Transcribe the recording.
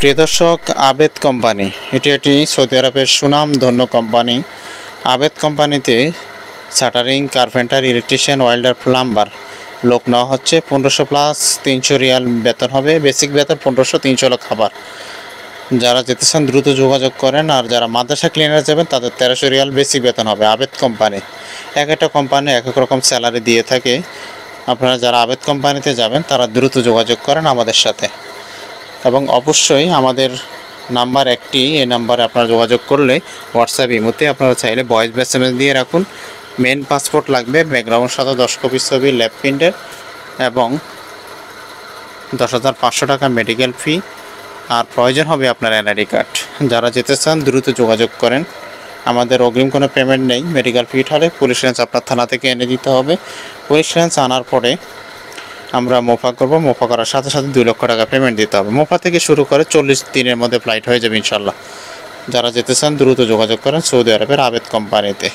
প্রিয় দর্শক, আবেদ কোম্পানি এটি একটি সৌদি আরবের সুনামধন্য কোম্পানি। আবেদ কোম্পানিতে shuttering, carpenter, electrician, welder, plumber লোক নেওয়া হচ্ছে। 1500 প্লাস 300 রিয়াল বেতন হবে। বেসিক বেতন 1500, 300 হলো খাবার। যারা যেতে চান দ্রুত যোগাযোগ করেন। আর যারা মাদ্রাসা ক্লিনার যাবেন তাদের 1300 রিয়াল বেসিক বেতন হবে। আবেদ কোম্পানি এক একটা কোম্পানি এক এক রকম স্যালারি দিয়ে থাকে। আপনারা যারা আবেদ কোম্পানিতে যাবেন তারা দ্রুত যোগাযোগ করেন আমাদের সাথে, এবং অবশ্যই আমাদের নাম্বার একটি, এই নাম্বারে আপনারা যোগাযোগ করলে হোয়াটসঅ্যাপ ইমোতে আপনারা চাইলে ভয়েস মেসেজ দিয়ে রাখুন। মেন পাসপোর্ট লাগবে, ব্যাকগ্রাউন্ড সাথে 10 কপি ছবি, ল্যাব প্রিন্টের, এবং 10,500 টাকা মেডিকেল ফি। আর প্রয়োজন হবে আপনার এনআইডি কার্ড। যারা যেতে চান দ্রুত যোগাযোগ করেন। আমাদের অগ্রিম কোনো পেমেন্ট নেই। মেডিকেল ফি হলে পুলিশ রেঞ্জ আপনার থানা থেকে এনে দিতে হবে। পুলিশ রেঞ্জ আনার পরে আমরা মোফা করব। মোফা করার সাথে সাথে 2 লক্ষ টাকা পেমেন্ট দিতে হবে। মোফা থেকে শুরু করে 40 দিনের মধ্যে ফ্লাইট হয়ে যাবে ইনশাল্লাহ। যারা যেতে চান দ্রুত যোগাযোগ করেন সৌদি আরবের আবেদ কোম্পানিতে।